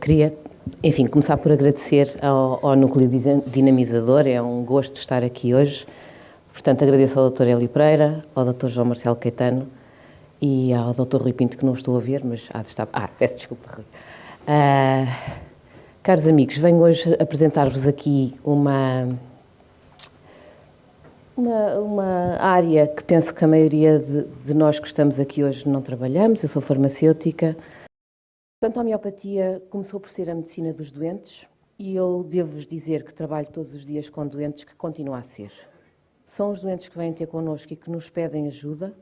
Queria, enfim, começar por agradecer ao Núcleo Dinamizador, é um gosto estar aqui hoje. Portanto, agradeço ao Dr. Hélio Pereira, ao Dr. João Marcelo Caetano e ao Dr. Rui Pinto, que não estou a ver, mas há de estar... peço desculpa, Rui. Caros amigos, venho hoje apresentar-vos aqui uma área que penso que a maioria de nós que estamos aqui hoje não trabalhamos. Eu sou farmacêutica. Portanto, a homeopatia começou por ser a medicina dos doentes e eu devo-vos dizer que trabalho todos os dias com doentes que continuam a ser. São os doentes que vêm ter connosco e que nos pedem ajuda,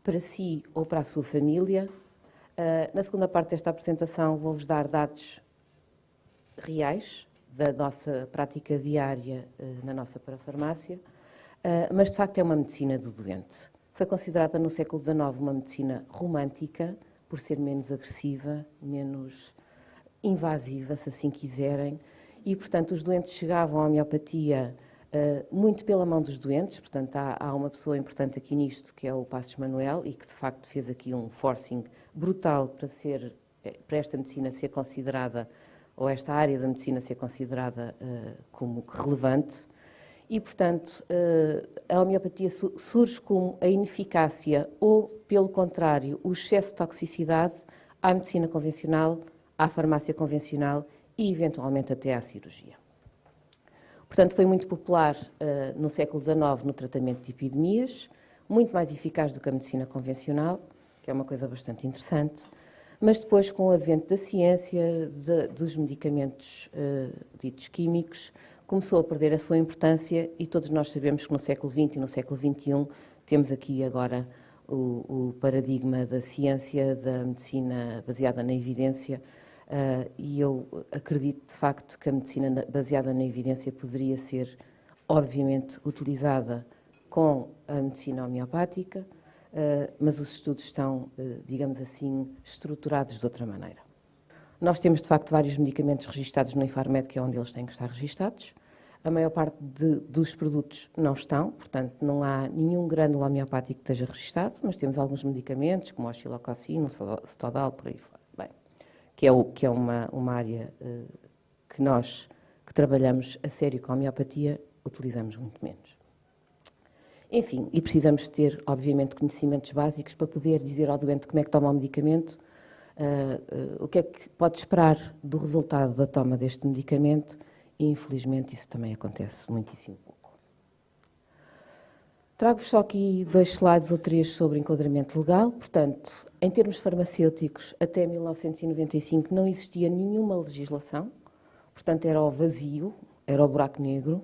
para si ou para a sua família. Na segunda parte desta apresentação vou-vos dar dados reais da nossa prática diária na nossa parafarmácia, mas de facto é uma medicina do doente. Foi considerada no século XIX uma medicina romântica, por ser menos agressiva, menos invasiva, se assim quiserem, e, portanto, os doentes chegavam à homeopatia muito pela mão dos doentes. Portanto, há uma pessoa importante aqui nisto, que é o Passos Manuel, e que, de facto, fez aqui um forcing brutal para esta medicina ser considerada, ou esta área da medicina ser considerada como relevante. E, portanto, a homeopatia surge como a ineficácia ou, pelo contrário, o excesso de toxicidade à medicina convencional, à farmácia convencional e, eventualmente, até à cirurgia. Portanto, foi muito popular no século XIX no tratamento de epidemias, muito mais eficaz do que a medicina convencional, que é uma coisa bastante interessante, mas depois, com o advento da ciência, dos medicamentos ditos químicos, começou a perder a sua importância e todos nós sabemos que no século XX e no século XXI temos aqui agora o paradigma da ciência, da medicina baseada na evidência, e eu acredito de facto que a medicina baseada na evidência poderia ser, obviamente, utilizada com a medicina homeopática, mas os estudos estão, digamos assim, estruturados de outra maneira. Nós temos, de facto, vários medicamentos registados no Infarmed, que é onde eles têm que estar registados. A maior parte dos produtos não estão, portanto, não há nenhum grânulo homeopático que esteja registado, mas temos alguns medicamentos, como o xilococina, o Stodal, por aí fora. Bem, que é uma área que nós, que trabalhamos a sério com a homeopatia, utilizamos muito menos. Enfim, e precisamos ter, obviamente, conhecimentos básicos para poder dizer ao doente como é que toma o medicamento, o que é que pode esperar do resultado da toma deste medicamento, e infelizmente isso também acontece muitíssimo pouco. Trago-vos só aqui 2 slides ou 3 sobre enquadramento legal. Portanto, em termos farmacêuticos, até 1995 não existia nenhuma legislação, portanto era o vazio, era o buraco negro.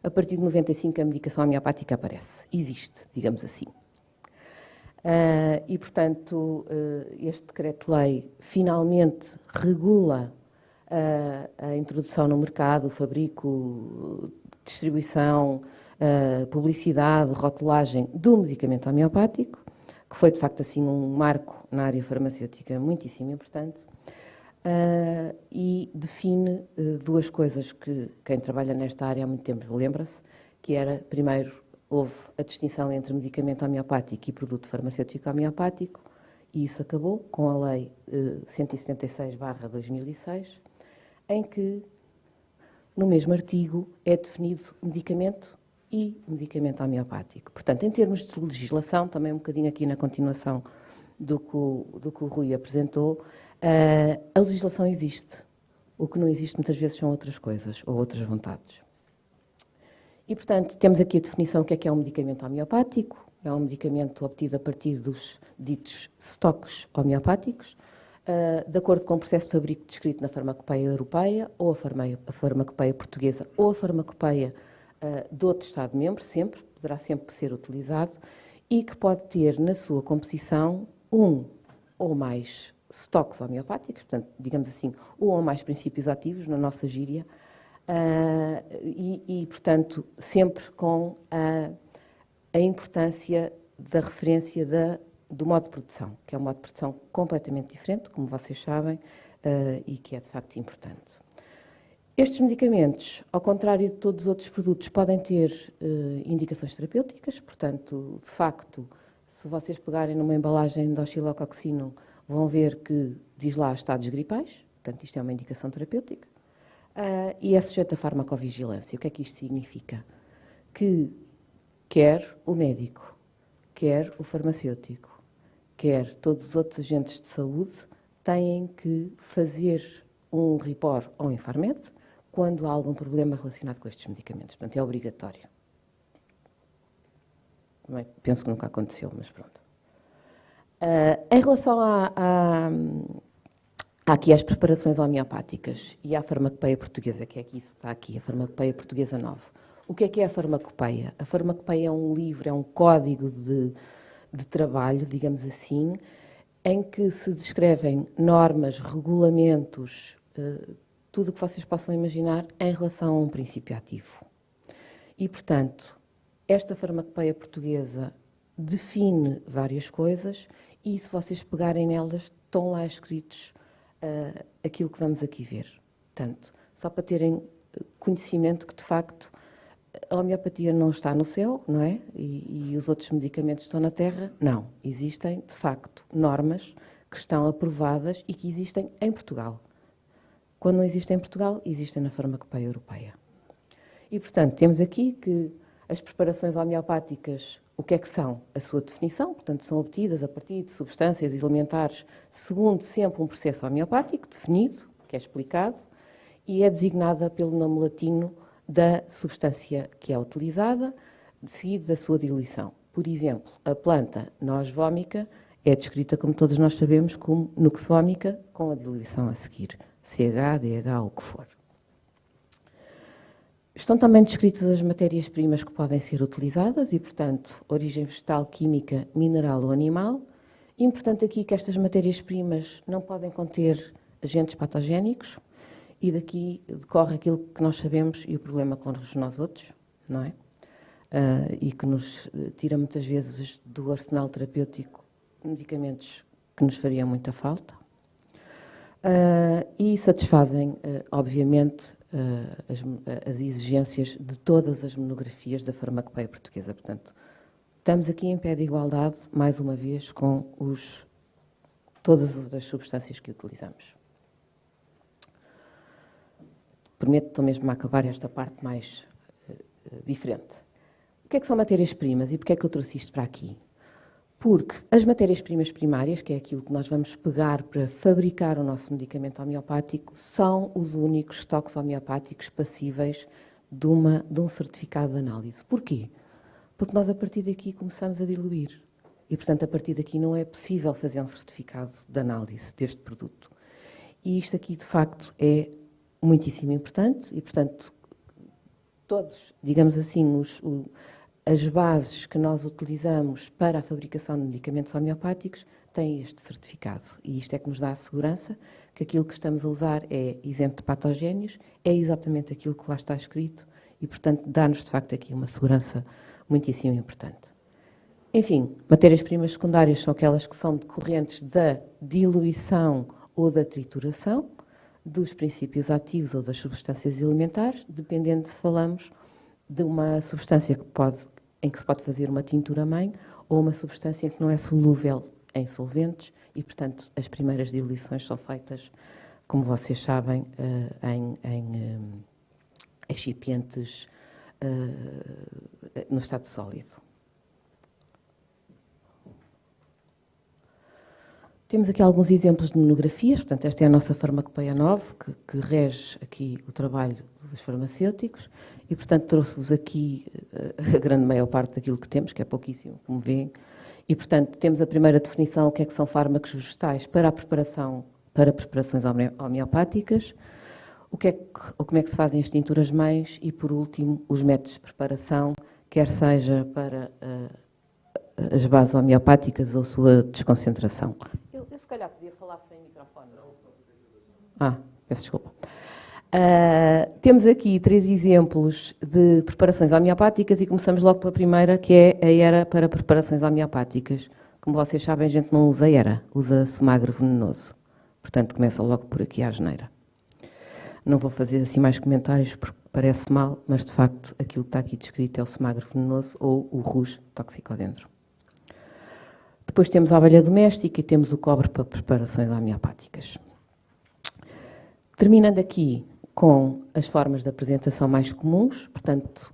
A partir de 95 a medicação homeopática aparece, existe, digamos assim. E, portanto, este decreto-lei finalmente regula a introdução no mercado, o fabrico, distribuição, publicidade, rotulagem do medicamento homeopático, que foi, de facto, assim, um marco na área farmacêutica muitíssimo importante, e define 2 coisas que quem trabalha nesta área há muito tempo lembra-se, que era, primeiro, houve a distinção entre medicamento homeopático e produto farmacêutico homeopático, e isso acabou com a Lei 176/2006, em que, no mesmo artigo, é definido medicamento e medicamento homeopático. Portanto, em termos de legislação, também um bocadinho aqui na continuação do que o Rui apresentou, a legislação existe. O que não existe muitas vezes são outras coisas ou outras vontades. E, portanto, temos aqui a definição do que é um medicamento homeopático. É um medicamento obtido a partir dos ditos estoques homeopáticos, de acordo com o processo de fabrico descrito na farmacopeia europeia, ou a farmacopeia portuguesa, ou a farmacopeia de outro Estado-membro, sempre, poderá sempre ser utilizado, e que pode ter na sua composição um ou mais estoques homeopáticos, portanto, digamos assim, um ou mais princípios ativos, na nossa gíria, portanto, sempre com a importância da referência do modo de produção, que é um modo de produção completamente diferente, como vocês sabem, e que é de facto importante. Estes medicamentos, ao contrário de todos os outros produtos, podem ter indicações terapêuticas, portanto, de facto, se vocês pegarem numa embalagem de oxilococcino, vão ver que diz lá estados gripais, portanto isto é uma indicação terapêutica, e é sujeito a farmacovigilância. O que é que isto significa? Que quer o médico, quer o farmacêutico, quer todos os outros agentes de saúde têm que fazer um RIPOR ou um Infarmed quando há algum problema relacionado com estes medicamentos. Portanto, é obrigatório. Também penso que nunca aconteceu, mas pronto. Em relação aqui às preparações homeopáticas e à farmacopeia portuguesa, que é que isso está aqui, a farmacopeia portuguesa 9. O que é a farmacopeia? A farmacopeia é um livro, é um código de trabalho, digamos assim, em que se descrevem normas, regulamentos, tudo o que vocês possam imaginar em relação a um princípio ativo. E, portanto, esta farmacopeia portuguesa define várias coisas e, se vocês pegarem nelas, estão lá escritos aquilo que vamos aqui ver. Portanto, só para terem conhecimento que, de facto, a homeopatia não está no céu, não é? E os outros medicamentos estão na terra? Não. Existem, de facto, normas que estão aprovadas e que existem em Portugal. Quando não existem em Portugal, existem na farmacopeia europeia. E, portanto, temos aqui que as preparações homeopáticas, o que é que são? A sua definição, portanto, são obtidas a partir de substâncias elementares, segundo sempre um processo homeopático definido, que é explicado, e é designada pelo nome latino da substância que é utilizada, seguido da sua diluição. Por exemplo, a planta noz vómica é descrita, como todos nós sabemos, como nux vómica, com a diluição a seguir, CH, DH, o que for. Estão também descritas as matérias-primas que podem ser utilizadas e, portanto, origem vegetal, química, mineral ou animal. Importante aqui que estas matérias-primas não podem conter agentes patogénicos e daqui decorre aquilo que nós sabemos e o problema com nós outros, não é? E que nos tira muitas vezes do arsenal terapêutico medicamentos que nos fariam muita falta. E satisfazem, obviamente, as exigências de todas as monografias da farmacopeia portuguesa. Portanto, estamos aqui em pé de igualdade, mais uma vez, com todas as substâncias que utilizamos. Prometo, estou mesmo a acabar esta parte mais diferente. O que é que são matérias-primas e porquê é que eu trouxe isto para aqui? Porque as matérias-primas primárias, que é aquilo que nós vamos pegar para fabricar o nosso medicamento homeopático, são os únicos estoques homeopáticos passíveis de um certificado de análise. Porquê? Porque nós, a partir daqui, começamos a diluir. E, portanto, a partir daqui não é possível fazer um certificado de análise deste produto. E isto aqui, de facto, é muitíssimo importante e, portanto, todos, digamos assim, as bases que nós utilizamos para a fabricação de medicamentos homeopáticos têm este certificado. E isto é que nos dá a segurança que aquilo que estamos a usar é isento de patogénios, é exatamente aquilo que lá está escrito e, portanto, dá-nos, de facto, aqui uma segurança muitíssimo importante. Enfim, matérias-primas secundárias são aquelas que são decorrentes da diluição ou da trituração dos princípios ativos ou das substâncias elementares, dependendo se falamos de uma substância em que se pode fazer uma tintura-mãe ou uma substância que não é solúvel em solventes e, portanto, as primeiras diluições são feitas, como vocês sabem, em excipientes no estado sólido. Temos aqui alguns exemplos de monografias, portanto, esta é a nossa farmacopeia 9, que rege aqui o trabalho dos farmacêuticos, e, portanto, trouxe-vos aqui a grande maior parte daquilo que temos, que é pouquíssimo, como veem, e, portanto, temos a primeira definição, o que é que são fármacos vegetais para preparações homeopáticas, como é que se fazem as tinturas-mães e, por último, os métodos de preparação, quer seja para as bases homeopáticas ou sua desconcentração. Eu se calhar podia falar sem microfone. Peço desculpa. Temos aqui 3 exemplos de preparações homeopáticas e começamos logo pela primeira, que é a ERA para preparações homeopáticas. Como vocês sabem, a gente não usa ERA, usa somagro venenoso. Portanto, começa logo por aqui a asneira. Não vou fazer assim mais comentários porque parece mal, mas de facto aquilo que está aqui descrito é o somagro venenoso ou o rouge toxicodendro. Depois temos a abelha doméstica e temos o cobre para preparações homeopáticas. Terminando aqui com as formas de apresentação mais comuns, portanto,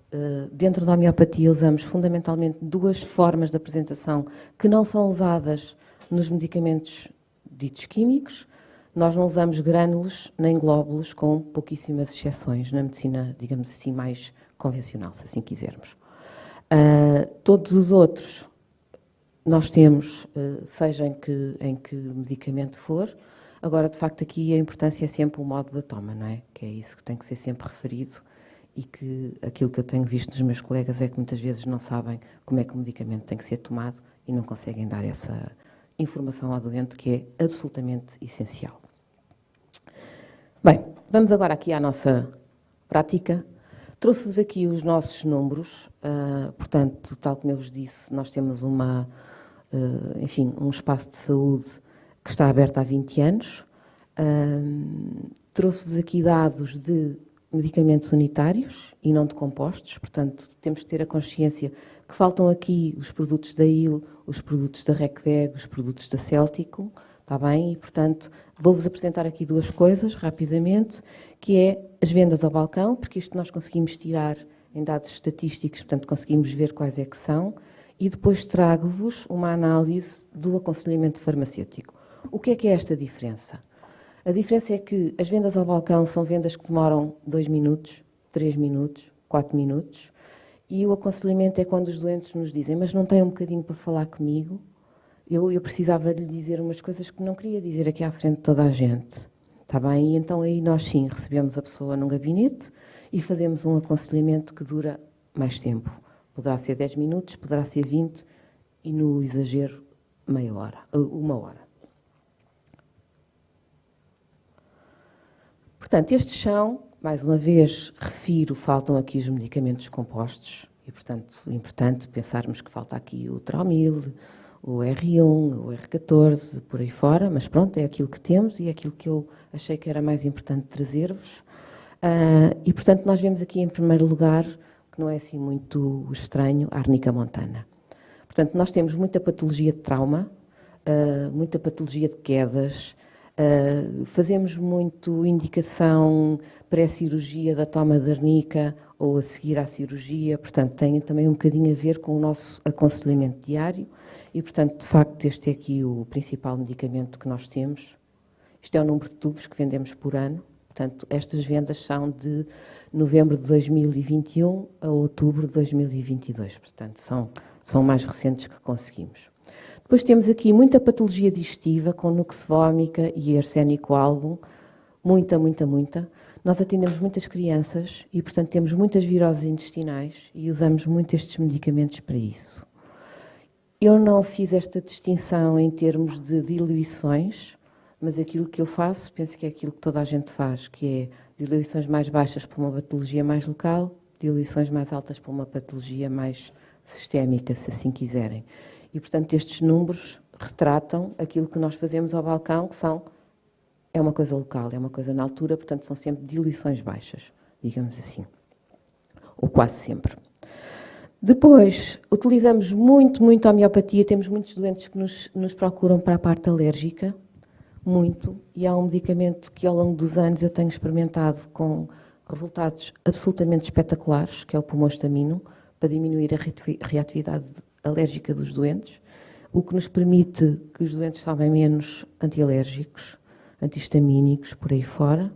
dentro da homeopatia usamos fundamentalmente duas formas de apresentação que não são usadas nos medicamentos ditos químicos. Nós não usamos grânulos nem glóbulos, com pouquíssimas exceções, na medicina, digamos assim, mais convencional, se assim quisermos. Todos os outros nós temos, seja em que medicamento for. Agora, de facto, aqui a importância é sempre o modo da toma, não é? Que é isso que tem que ser sempre referido e que aquilo que eu tenho visto dos meus colegas é que muitas vezes não sabem como é que o medicamento tem que ser tomado e não conseguem dar essa informação ao doente, que é absolutamente essencial. Bem, vamos agora aqui à nossa prática. Trouxe-vos aqui os nossos números, portanto, tal como eu vos disse, nós temos enfim, um espaço de saúde que está aberto há 20 anos. Trouxe-vos aqui dados de medicamentos unitários e não de compostos, portanto, temos que ter a consciência que faltam aqui os produtos da IL, os produtos da Recveg, os produtos da Céltico, está bem? E, portanto, vou-vos apresentar aqui duas coisas, rapidamente, que é as vendas ao balcão, porque isto nós conseguimos tirar em dados estatísticos, portanto, conseguimos ver quais é que são, e depois trago-vos uma análise do aconselhamento farmacêutico. O que é esta diferença? A diferença é que as vendas ao balcão são vendas que demoram 2 minutos, 3 minutos, 4 minutos, e o aconselhamento é quando os doentes nos dizem: mas não tem um bocadinho para falar comigo? Eu precisava de lhe dizer umas coisas que não queria dizer aqui à frente de toda a gente. Está bem? E então aí nós sim recebemos a pessoa num gabinete e fazemos um aconselhamento que dura mais tempo. Poderá ser 10 minutos, poderá ser 20 e, no exagero, meia hora, 1 hora. Portanto, estes são, mais uma vez, refiro, faltam aqui os medicamentos compostos e, portanto, é importante pensarmos que falta aqui o Traumil, o R1, o R14, por aí fora, mas pronto, é aquilo que temos e é aquilo que eu achei que era mais importante trazer-vos. E, portanto, nós vemos aqui, em primeiro lugar, que não é assim muito estranho, a árnica montana. Portanto, nós temos muita patologia de trauma, muita patologia de quedas, fazemos muito indicação pré-cirurgia da toma de arnica ou a seguir à cirurgia, portanto, tem também um bocadinho a ver com o nosso aconselhamento diário e, portanto, de facto, este é aqui o principal medicamento que nós temos. Isto é o número de tubos que vendemos por ano. Portanto, estas vendas são de novembro de 2021 a outubro de 2022. Portanto, são mais recentes que conseguimos. Depois temos aqui muita patologia digestiva, com nux vómica e arsénico album. Muita. Nós atendemos muitas crianças e, portanto, temos muitas viroses intestinais e usamos muito estes medicamentos para isso. Eu não fiz esta distinção em termos de diluições, mas aquilo que eu faço, penso que é aquilo que toda a gente faz, que é diluições mais baixas para uma patologia mais local, diluições mais altas para uma patologia mais sistémica, se assim quiserem. E, portanto, estes números retratam aquilo que nós fazemos ao balcão, que é uma coisa local, é uma coisa na altura, portanto, são sempre diluições baixas, digamos assim, ou quase sempre. Depois, utilizamos muito a homeopatia, temos muitos doentes que nos procuram para a parte alérgica, muito, e há um medicamento que ao longo dos anos eu tenho experimentado com resultados absolutamente espetaculares, que é o pumostamino, para diminuir a reatividade alérgica dos doentes, o que nos permite que os doentes tomem menos antialérgicos, antihistamínicos, por aí fora.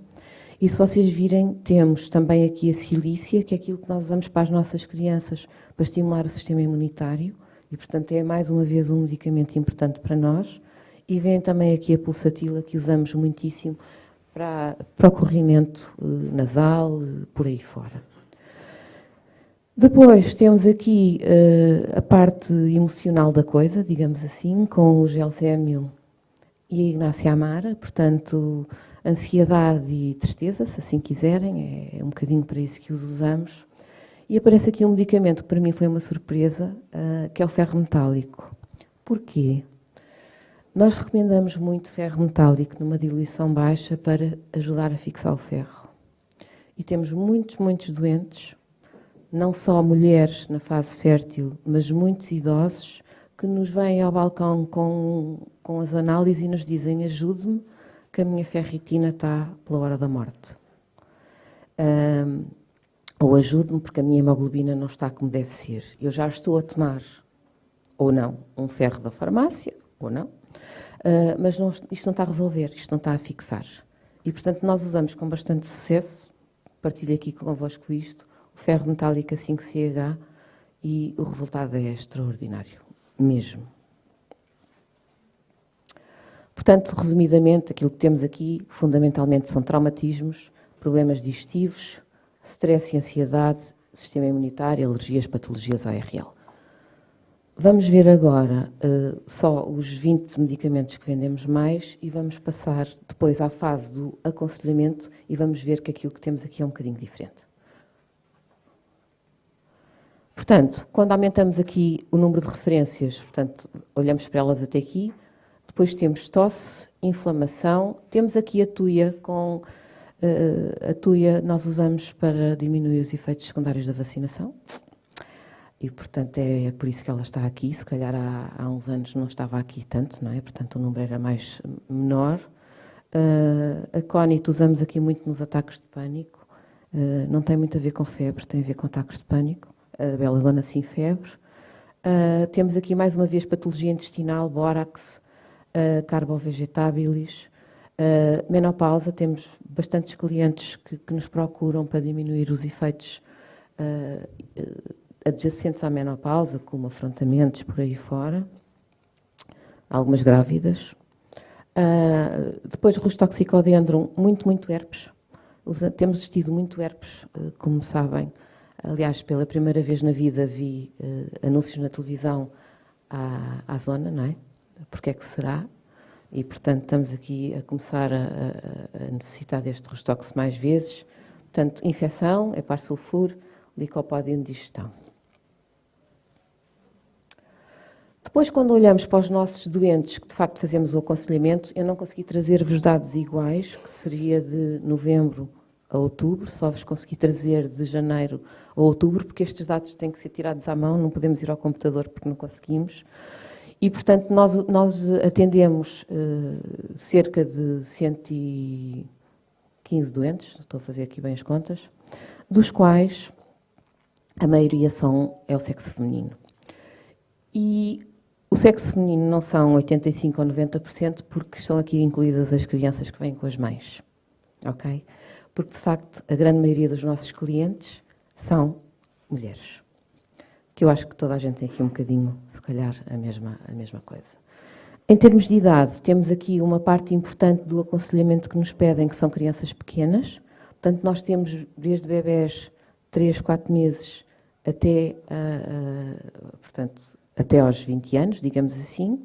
E se vocês virem, temos também aqui a silícia, que é aquilo que nós usamos para as nossas crianças, para estimular o sistema imunitário, e portanto é mais uma vez um medicamento importante para nós. E vem também aqui a pulsatila, que usamos muitíssimo para o corrimento nasal, por aí fora. Depois temos aqui a parte emocional da coisa, digamos assim, com o Gelsémio e a Ignácia Amara, portanto, ansiedade e tristeza, se assim quiserem, é um bocadinho para isso que os usamos. E aparece aqui um medicamento que para mim foi uma surpresa, que é o ferro metálico. Porquê? Nós recomendamos muito ferro metálico numa diluição baixa para ajudar a fixar o ferro. E temos muitos doentes, não só mulheres na fase fértil, mas muitos idosos que nos vêm ao balcão com as análises e nos dizem: ajude-me que a minha ferritina está pela hora da morte. Ou ajude-me porque a minha hemoglobina não está como deve ser. Eu já estou a tomar, ou não, um ferro da farmácia, ou não, mas não, isto não está a resolver, isto não está a fixar. E, portanto, nós usamos com bastante sucesso, partilho aqui convosco isto, o ferro metálico 5CH, e o resultado é extraordinário, mesmo. Portanto, resumidamente, aquilo que temos aqui, fundamentalmente, são traumatismos, problemas digestivos, stress e ansiedade, sistema imunitário, alergias, patologias ARL. Vamos ver agora só os 20 medicamentos que vendemos mais e vamos passar depois à fase do aconselhamento e vamos ver que aquilo que temos aqui é um bocadinho diferente. Portanto, quando aumentamos aqui o número de referências, portanto, olhamos para elas até aqui, depois temos tosse, inflamação, temos aqui a tuia com... a tuia nós usamos para diminuir os efeitos secundários da vacinação e, portanto, é por isso que ela está aqui. Se calhar há uns anos não estava aqui tanto, não é? Portanto, o número era mais menor. A Conit usamos aqui muito nos ataques de pânico. Não tem muito a ver com febre, tem a ver com ataques de pânico. A Belladonna sim, febre. Temos aqui mais uma vez patologia intestinal, bórax, carbovegetabilis. Menopausa, temos bastantes clientes que nos procuram para diminuir os efeitos adjacentes à menopausa, como afrontamentos por aí fora, algumas grávidas. Depois, Rustoxicodendron, muito herpes. Temos tido muito herpes, como sabem. Aliás, pela primeira vez na vida vi anúncios na televisão à zona, não é? Porque é que será? E, portanto, estamos aqui a começar a necessitar deste Rustox mais vezes. Portanto, infecção, hepar-sulfuro, licopódio de digestão. Depois, quando olhamos para os nossos doentes, que de facto fazemos o aconselhamento, eu não consegui trazer-vos dados iguais, que seria de novembro a outubro, só vos consegui trazer de janeiro a outubro, porque estes dados têm que ser tirados à mão, não podemos ir ao computador porque não conseguimos. E, portanto, nós atendemos cerca de 115 doentes, estou a fazer aqui bem as contas, dos quais a maioria é o sexo feminino. E o sexo feminino não são 85% ou 90%, porque estão aqui incluídas as crianças que vêm com as mães. Ok? Porque, de facto, a grande maioria dos nossos clientes são mulheres. Que eu acho que toda a gente tem aqui um bocadinho, se calhar, a mesma coisa. Em termos de idade, temos aqui uma parte importante do aconselhamento que nos pedem, que são crianças pequenas. Portanto, nós temos desde bebés 3, 4 meses até aos 20 anos, digamos assim.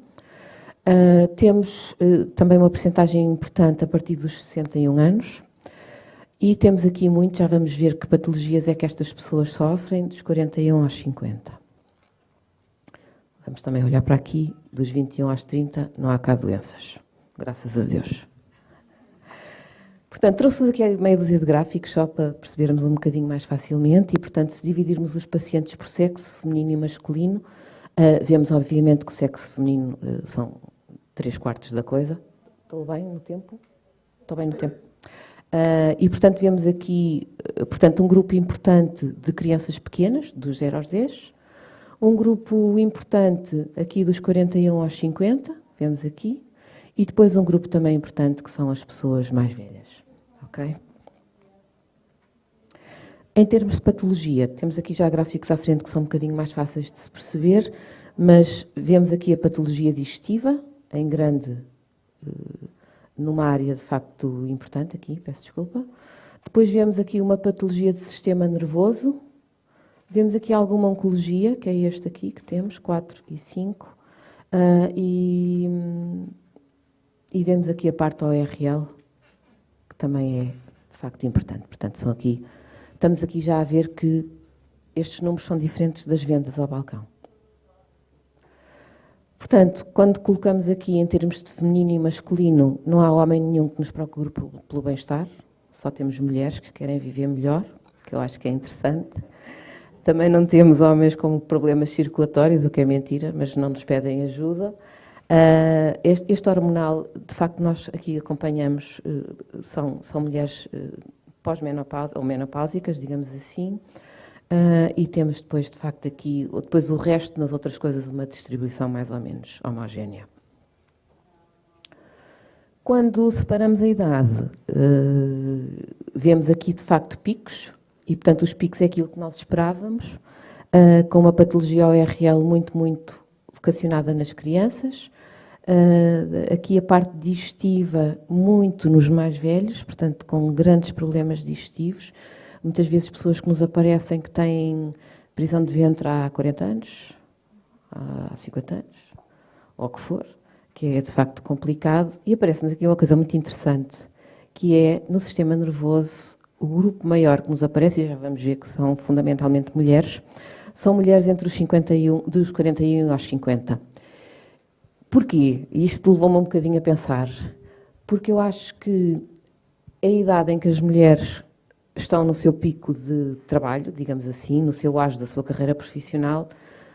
Temos também uma percentagem importante a partir dos 61 anos. E temos aqui muito, já vamos ver que patologias é que estas pessoas sofrem, dos 41 aos 50. Vamos também olhar para aqui, dos 21 aos 30, não há cá doenças, graças a Deus. Portanto, trouxe-vos aqui meia dúzia de gráficos, só para percebermos um bocadinho mais facilmente, e, portanto, se dividirmos os pacientes por sexo, feminino e masculino, vemos, obviamente, que o sexo feminino são 3/4 da coisa. Estou bem no tempo? Estou bem no tempo. E, portanto, vemos aqui um grupo importante de crianças pequenas, dos 0 aos 10, um grupo importante aqui dos 41 aos 50, vemos aqui, e depois um grupo também importante que são as pessoas mais velhas. Ok? Em termos de patologia, temos aqui já gráficos à frente que são um bocadinho mais fáceis de se perceber, mas vemos aqui a patologia digestiva, em grande... numa área de facto importante aqui, peço desculpa. Depois vemos aqui uma patologia de sistema nervoso. Vemos aqui alguma oncologia, que é este aqui que temos, 4 e 5. E vemos aqui a parte ORL, que também é de facto importante. Portanto, estamos aqui já a ver que estes números são diferentes das vendas ao balcão. Portanto, quando colocamos aqui em termos de feminino e masculino, não há homem nenhum que nos procure pelo bem-estar, só temos mulheres que querem viver melhor, que eu acho que é interessante. Também não temos homens com problemas circulatórios, o que é mentira, mas não nos pedem ajuda. Este hormonal, de facto, nós aqui acompanhamos, são mulheres pós-menopausa ou menopáusicas, digamos assim, e temos depois, de facto, aqui, depois o resto nas outras coisas, uma distribuição mais ou menos homogénea. Quando separamos a idade, vemos aqui, de facto, picos, e, portanto, os picos é aquilo que nós esperávamos, com uma patologia ORL muito vocacionada nas crianças. Aqui a parte digestiva muito nos mais velhos, portanto, com grandes problemas digestivos. Muitas vezes pessoas que nos aparecem que têm prisão de ventre há 40 anos, há 50 anos, ou o que for, que é de facto complicado. E aparece-nos aqui uma coisa muito interessante, que é no sistema nervoso, o grupo maior que nos aparece, e já vamos ver que são fundamentalmente mulheres, são mulheres entre os 51, dos 41 aos 50. Porquê? Isto levou-me um bocadinho a pensar. Porque eu acho que a idade em que as mulheres estão no seu pico de trabalho, digamos assim, no seu auge da sua carreira profissional,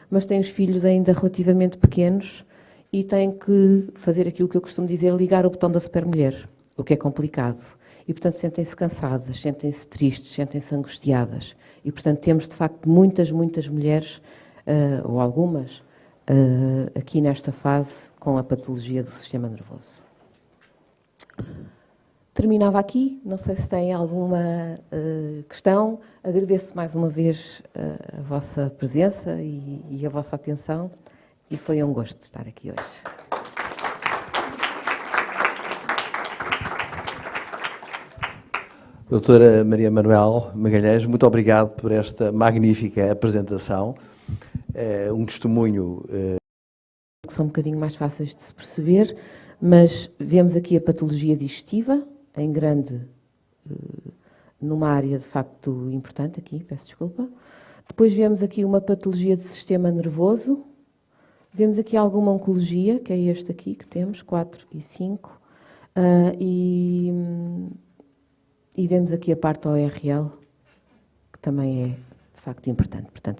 mas têm os filhos ainda relativamente pequenos e têm que fazer aquilo que eu costumo dizer, ligar o botão da supermulher, o que é complicado. E, portanto, sentem-se cansadas, sentem-se tristes, sentem-se angustiadas. E, portanto, temos, de facto, muitas mulheres, ou algumas, aqui nesta fase com a patologia do sistema nervoso. Terminava aqui, não sei se tem alguma questão. Agradeço mais uma vez a vossa presença e a vossa atenção e foi um gosto estar aqui hoje. Doutora Maria Manuel Magalhães, muito obrigado por esta magnífica apresentação. Um testemunho que são um bocadinho mais fáceis de se perceber, mas vemos aqui a patologia digestiva, em grande, numa área de facto importante aqui, peço desculpa. Depois vemos aqui uma patologia de sistema nervoso, vemos aqui alguma oncologia, que é este aqui que temos, 4 e 5, e vemos aqui a parte ORL, que também é de facto importante. Portanto,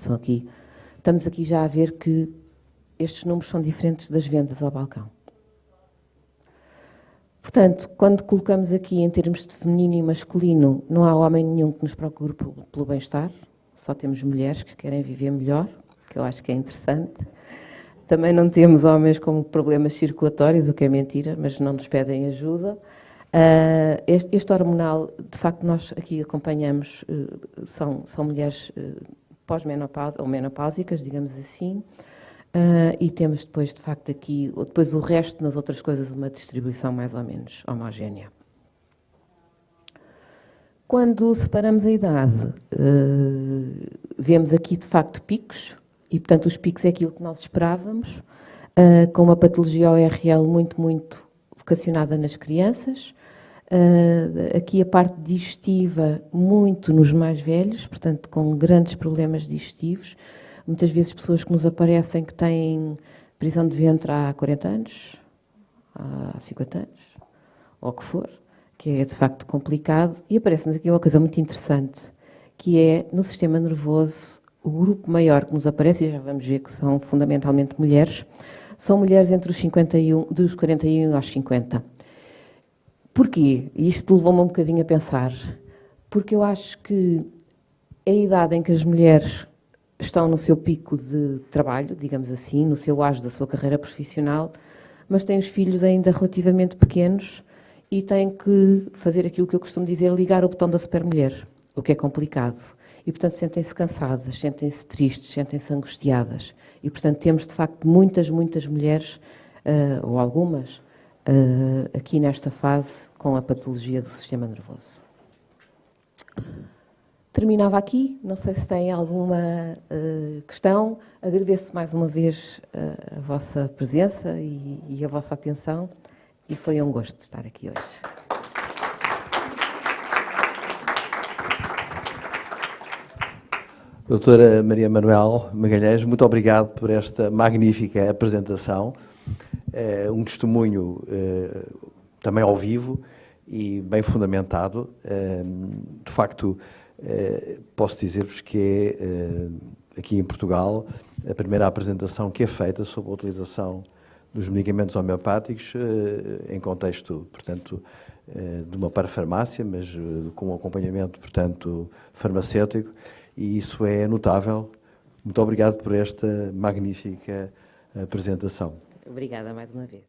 estamos aqui já a ver que estes números são diferentes das vendas ao balcão. Portanto, quando colocamos aqui em termos de feminino e masculino, não há homem nenhum que nos procure pelo bem-estar, só temos mulheres que querem viver melhor, que eu acho que é interessante. Também não temos homens com problemas circulatórios, o que é mentira, mas não nos pedem ajuda. Este hormonal, de facto, nós aqui acompanhamos, são mulheres pós-menopausa ou menopáusicas, digamos assim, e temos depois, de facto, aqui, depois o resto nas outras coisas, uma distribuição mais ou menos homogénea. Quando separamos a idade, vemos aqui, de facto, picos, e, portanto, os picos é aquilo que nós esperávamos, com uma patologia ORL muito vocacionada nas crianças. Aqui a parte digestiva muito nos mais velhos, portanto, com grandes problemas digestivos. Muitas vezes pessoas que nos aparecem que têm prisão de ventre há 40 anos, há 50 anos, ou o que for, que é de facto complicado. E aparece-nos aqui uma coisa muito interessante, que é no sistema nervoso, o grupo maior que nos aparece, e já vamos ver que são fundamentalmente mulheres, são mulheres entre os 51, dos 41 aos 50. Porquê? Isto levou-me um bocadinho a pensar. Porque eu acho que a idade em que as mulheres estão no seu pico de trabalho, digamos assim, no seu auge da sua carreira profissional, mas têm os filhos ainda relativamente pequenos e têm que fazer aquilo que eu costumo dizer, ligar o botão da supermulher, o que é complicado. E, portanto, sentem-se cansadas, sentem-se tristes, sentem-se angustiadas. E, portanto, temos, de facto, muitas mulheres, ou algumas, aqui nesta fase com a patologia do sistema nervoso. Terminava aqui, não sei se tem alguma questão. Agradeço mais uma vez a vossa presença e a vossa atenção e foi um gosto estar aqui hoje. Doutora Maria Manuel Magalhães, muito obrigado por esta magnífica apresentação. Um testemunho também ao vivo e bem fundamentado. De facto, posso dizer-vos que é, aqui em Portugal, a primeira apresentação que é feita sobre a utilização dos medicamentos homeopáticos em contexto, portanto, de uma parafarmácia, mas com um acompanhamento, portanto, farmacêutico, e isso é notável. Muito obrigado por esta magnífica apresentação. Obrigada mais uma vez.